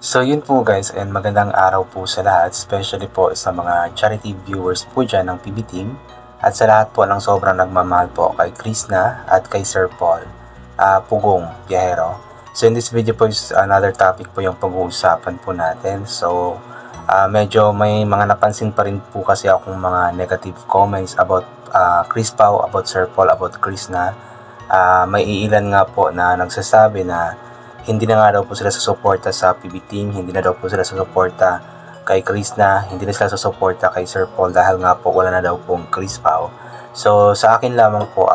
So yun po guys, and magandang araw po sa lahat, especially po sa mga charity viewers po dyan ng PB Team at sa lahat po ng sobrang nagmamahal po kay Krishna at kay Sir Paul Pugong Biyahero. So in this video po is another topic po yung pag-uusapan po natin. So medyo may mga napansin pa rin po kasi akong mga negative comments about Chris Pao, about Sir Paul, about Krishna. May iilan nga po na nagsasabi na hindi na nga daw po sila susuporta sa PB Team, hindi na daw po sila susuporta kay Krishna, hindi na sila susuporta kay Sir Paul dahil nga po wala na daw pong Chris Pao. So sa akin lamang po,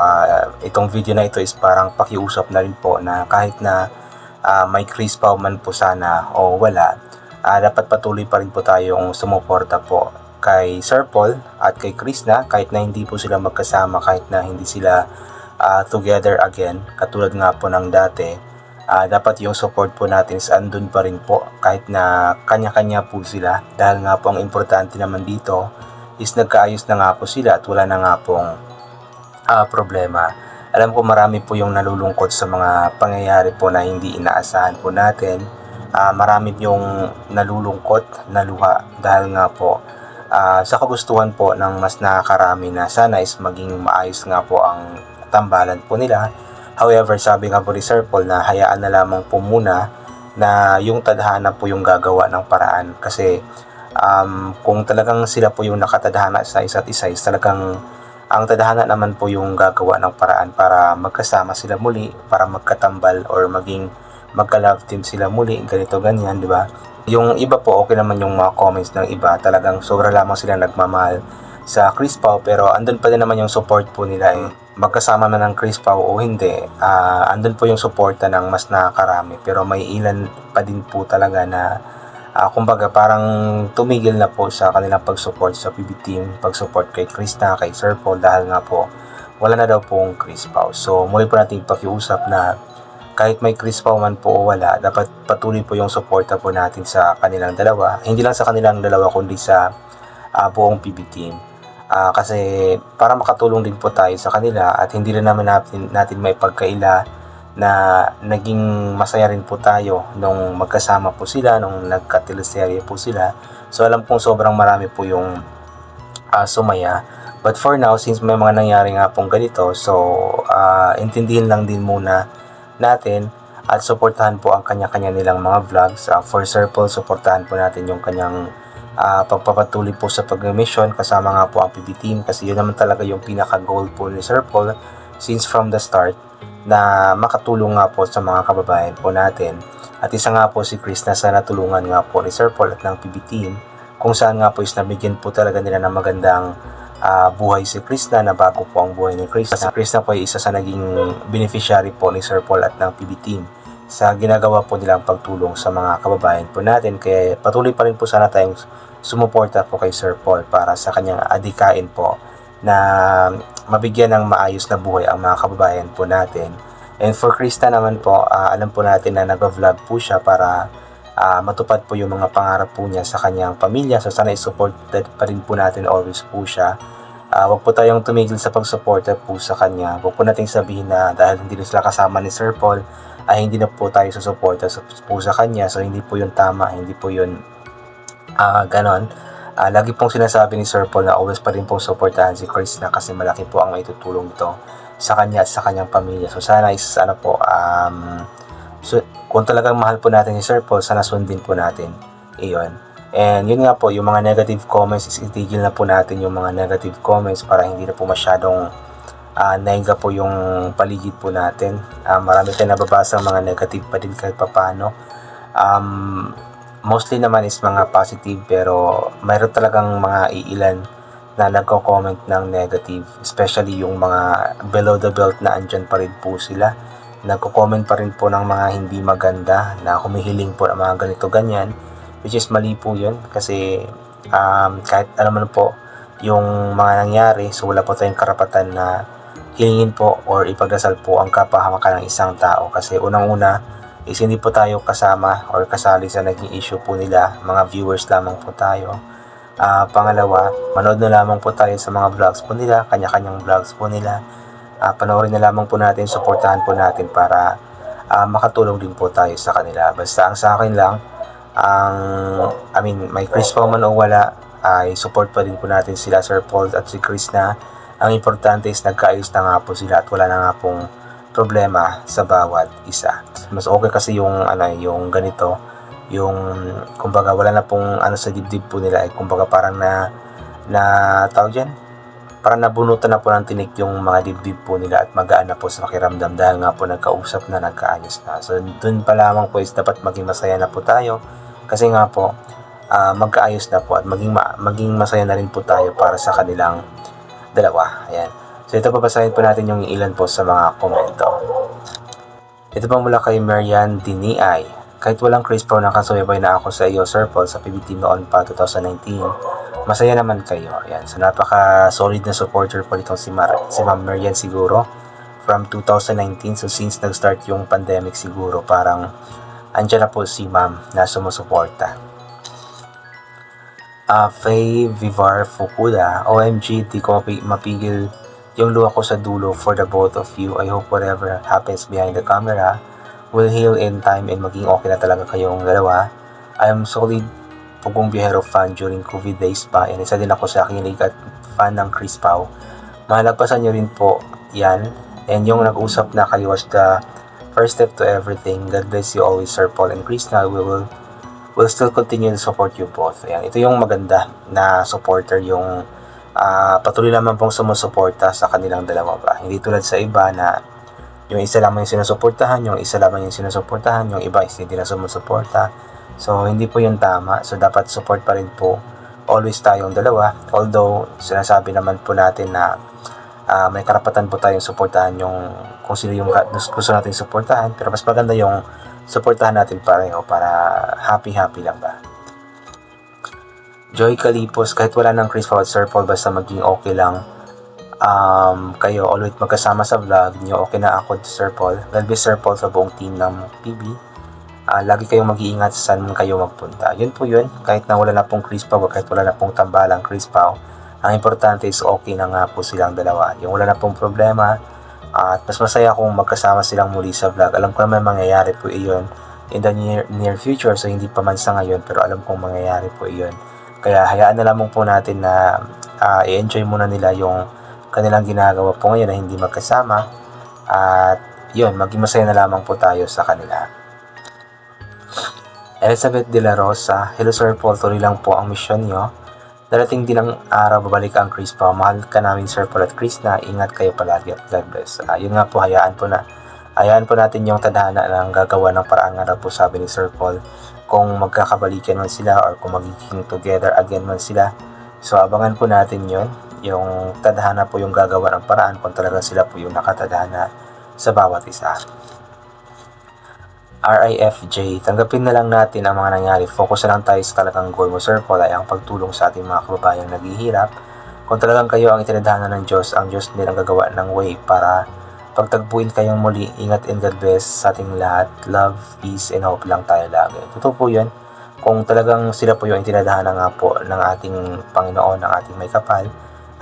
itong video na ito is parang pakiusap na rin po na kahit na may Chris Pao man po sana o wala, dapat patuloy pa rin po tayong sumuporta po kay Sir Paul at kay Krishna kahit na hindi po sila magkasama, kahit na hindi sila together again katulad nga po ng dati. Dapat yung support po natin is andun pa rin po kahit na kanya-kanya po sila, dahil nga po ang importante naman dito is nagkaayos na nga po sila at wala na nga pong problema. Alam ko marami po yung nalulungkot sa mga pangyayari po na hindi inaasahan po natin. Marami yung nalulungkot na luha dahil nga po sa kagustuhan po ng mas nakakarami na sana is maging maayos nga po ang tambalan po nila. However, sabi nga po ni Sir Paul na hayaan na lamang po muna na yung tadhana po yung gagawa ng paraan. Kasi kung talagang sila po yung nakatadhana sa isa't isa, is talagang ang tadhana naman po yung gagawa ng paraan para magkasama sila muli, para magkatambal or maging magka-love team sila muli, ganito ganyan, di ba? Yung iba po, okay naman yung mga comments ng iba, talagang sobra lamang sila nagmamahal sa Chris Pao, pero andun pa din naman yung support po nila magkasama man ng Chris Pao o hindi, andun po yung suporta ng mas nakakarami, pero may ilan pa din po talaga na kumbaga parang tumigil na po sa kanilang pag-support sa PB Team, pag-support kay Krishna, kay Sir Paul dahil nga po wala na daw pong Chris Pao. So muli po natin pakiusap na kahit may Chris Pao man po o wala, dapat patuloy po yung suporta po natin sa kanilang dalawa, hindi lang sa kanilang dalawa kundi sa buong PB Team. Kasi para makatulong din po tayo sa kanila at hindi rin naman natin may pagkaila na naging masaya rin po tayo nung magkasama po sila, nung nagka-teleserye po sila. So alam kong sobrang marami po yung sumaya. But for now, since may mga nangyari nga pong ganito, so intindihin lang din muna natin at suportahan po ang kanya-kanya nilang mga vlogs. For Sir Paul, suportahan po natin yung kanyang pagpapatuloy po sa pag-mission kasama nga po ang PB Team, kasi yun naman talaga yung pinaka-goal po ni Sir Paul since from the start, na makatulong nga po sa mga kababayan po natin. At isa nga po si Chris na sana tulungan nga po ni Sir Paul at ng PB Team, kung saan nga po is nabigyan po talaga nila ng magandang buhay si Chris na bago po ang buhay ni Chris. Si Chris na po ay isa sa naging beneficiary po ni Sir Paul at ng PB Team sa ginagawa po nilang pagtulong sa mga kababayan po natin. Kaya patuloy pa rin po sana tayong sumuporta po kay Sir Paul para sa kanyang adikain po na mabigyan ng maayos na buhay ang mga kababayan po natin. And for Krista naman po, alam po natin na nag-vlog po siya para matupad po yung mga pangarap po niya sa kanyang pamilya. So sana i-support pa rin po natin always po siya. Huwag po tayong tumigil sa pag-suporta po sa kanya. Huwag po nating sabihin na dahil hindi na sila kasama ni Sir Paul, ay hindi na po tayo susuporta po sa kanya. So hindi po yun tama, hindi po yun ganon. Lagi pong sinasabi ni Sir Paul na always pa rin pong suportahan si Chris na kasi malaki po ang maitutulong ito sa kanya at sa kanyang pamilya. So sana is kung talagang mahal po natin si Sir Paul, sana sundin po natin iyon. And yun nga po, yung mga negative comments is itigil na po natin yung mga negative comments para hindi na po masyadong naiga po yung paligid po natin. Marami tayong nababasa mga negative pa din kahit papano. Mostly naman is mga positive, pero mayroon talagang mga iilan na nagko-comment ng negative, especially yung mga below the belt na andyan pa rin po sila. Nagko-comment pa rin po ng mga hindi maganda na humihiling po ng mga ganito ganyan, which is mali po yun kasi kahit ano man po yung mga nangyari, so wala po tayong karapatan na hilingin po or ipagdasal po ang kapahamakan ng isang tao, kasi unang-una is hindi po tayo kasama or kasali sa naging issue po nila, mga viewers lamang po tayo. Pangalawa, manood na lamang po tayo sa mga vlogs po nila, kanya-kanyang vlogs po nila. Panoorin na lamang po natin, suportahan po natin para makatulong din po tayo sa kanila. Basta ang sa akin lang, May Chris Pao man o wala, ay support pa din po natin sila Sir Paul at si Chris na. Ang importante is nagkaayos na nga po sila at wala na nga pong problema sa bawat isa. Mas okay kasi yung ganito, yung kumbaga wala na pong sa dibdib po nila, kumbaga parang na tawag dyan, parang nabunutan na po ng tinik yung mga dibdib po nila at magaan na po sa pakiramdam dahil nga po nagkausap na, nagkaayos na. So dun pa lamang po is dapat maging masaya na po tayo kasi nga po magkaayos na po at maging masaya na rin po tayo para sa kanilang dalawa. Ayan. So ito babasahin po natin yung ilan po sa mga komento. Ito pa mula kay Marian Diniay. Kahit walang Chris Pao, nakasubaybay na ako sa iyo Sir Paul sa PB Team noon pa 2019. Masaya naman kayo. Ayan. So napaka-solid na supporter po itong si Ma'am Marian siguro. From 2019, so since nag-start yung pandemic siguro, parang andyan na po si Ma'am na sumusuporta. Faye Vivar Fukuda, OMG, di ko mapigil yung luha ko sa dulo for the both of you. I hope whatever happens behind the camera will heal in time and maging okay na talaga kayong dalawa. I am solid Pugong Biyahero fan during COVID days pa, and isa din ako sa kinig at fan ng Chris Pao. Mahalagpasan nyo rin po yan, and yung nag-usap na kayo was the first step to everything. God bless you always Sir Paul and Chris. Now we'll still continue to support you both. Ayan, ito yung maganda na supporter, yung patuloy naman pong sumusuporta sa kanilang dalawa ba. Hindi tulad sa iba na yung isa lamang yung sinusuportahan, yung iba is hindi na sumusuporta. So hindi po yun tama. So dapat support pa rin po always tayong dalawa. Although sinasabi naman po natin na may karapatan po tayong suportahan yung kung sino yung gusto natin suportahan, pero mas maganda yung suportahan natin pareho para happy lang ba. Joy Calipos, kahit wala ng Chris Pao at Sir Paul, basta maging okay lang kayo, always magkasama sa vlog nyo, okay na ako Sir Paul. God bless Sir Paul sa buong team ng PB. Lagi kayong mag-iingat saan kayo magpunta. Yun po yun, kahit na wala na pong Chris Pao, kahit wala na pong tambalang Chris Pao, ang importante is okay na nga po silang dalawa. Yung wala na pong problema, at mas masaya kung magkasama silang muli sa vlog. Alam ko naman mangyayari po iyon in the near future, so hindi pa man sa ngayon, pero alam kong mangyayari po iyon. Kaya hayaan na lamang po natin na i-enjoy muna nila yung kanilang ginagawa po ngayon na hindi magkasama. At yun, maging masaya na lamang po tayo sa kanila. Elizabeth De La Rosa, hello Sir Paul, tuloy lang po ang mission nyo. Darating din ang araw, babalik ang Chris Pao. Mahal ka namin Sir Paul at Chris na, ingat kayo palagi at God bless. Yun nga po, hayaan po natin yung tadhana ng gagawa ng paraan nga po sabi ni Sir Paul. Kung magkakabalikan man sila or kung magiging together again man sila. So abangan po natin yun. Yung tadhana po yung gagawa ng paraan kung talagang sila po yung nakatadhana sa bawat isa. RIFJ, tanggapin na lang natin ang mga nangyari. Focus na lang tayo sa talagang goal mo Sir Paul, ay ang pagtulong sa ating mga kababayang naghihirap. Kung talagang kayo ang itinadhana ng Diyos, ang Diyos din ang gagawa ng way para pagtagpuin kayong muli. Ingat and God bless sa ating lahat. Love, peace, and hope lang tayo lagi. Totoo po yun. Kung talagang sila po yung itinadhana nga po ng ating Panginoon, ng ating may kapal,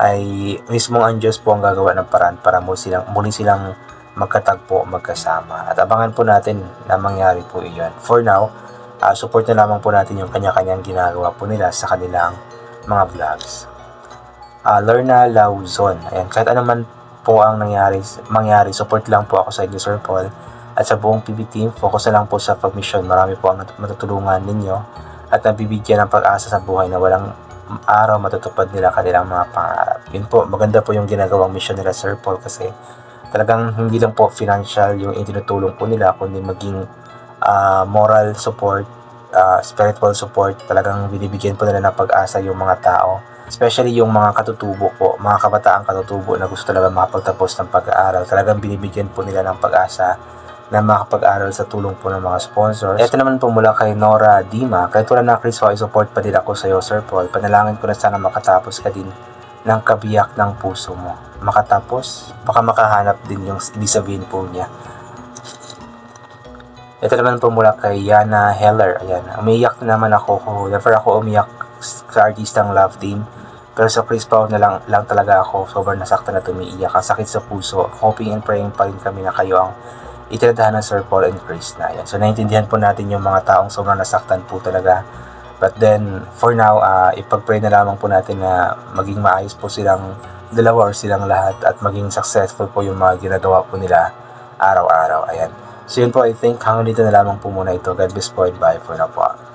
ay mismong ang Diyos po ang gagawa ng paraan para muli silang magkatagpo, magkasama. At abangan po natin na mangyari po iyon. For now, support na lamang po natin yung kanya-kanyang ginagawa po nila sa kanilang mga vlogs. Lorna Lauzon, ayan, kahit ano man po ang mangyari, support lang po ako sa inyo Sir Paul at sa buong PB team. Focus na lang po sa pag-mission. Marami po ang matutulungan ninyo at nabibigyan ng pag-asa sa buhay na walang araw matutupad nila kanilang mga pangarap. Yun po, maganda po yung ginagawang mission nila Sir Paul kasi talagang hindi lang po financial yung itinutulong po nila, kundi maging moral support, spiritual support. Talagang binibigyan po nila ng pag-asa yung mga tao. Especially yung mga katutubo po, mga kabataang katutubo na gusto talaga makapagtapos ng pag-aaral. Talagang binibigyan po nila ng pag-asa na makapag-aral sa tulong po ng mga sponsors. Ito naman po mula kay Nora Dima, kahit wala na Chris Pao, support pa din ako sa iyo Sir Paul. Panalangin ko na sana makatapos ka din ng kabiyak ng puso mo. Makatapos, baka makahanap din yung ibig sabihin po niya. Ito naman po mula kay Yana Heller. Ayan, umiiyak na naman ako. Never ako umiyak sa artistang Love Team. Pero sa Chris Pao na lang talaga ako. Sobrang nasaktan na tumiiyak. Ang sakit sa puso. Hoping and praying pa rin kami na kayo ang itinadahan ng Sir Paul and Krishna. Yan. So naiintindihan po natin yung mga taong sobrang nasaktan po talaga. But then, for now, ipag-pray na lamang po natin na maging maayos po silang dalawa or silang lahat at maging successful po yung mga ginagawa po nila araw-araw. Ayan. So yun po, I think hanggang dito na lamang po muna ito. God bless po and bye for now po.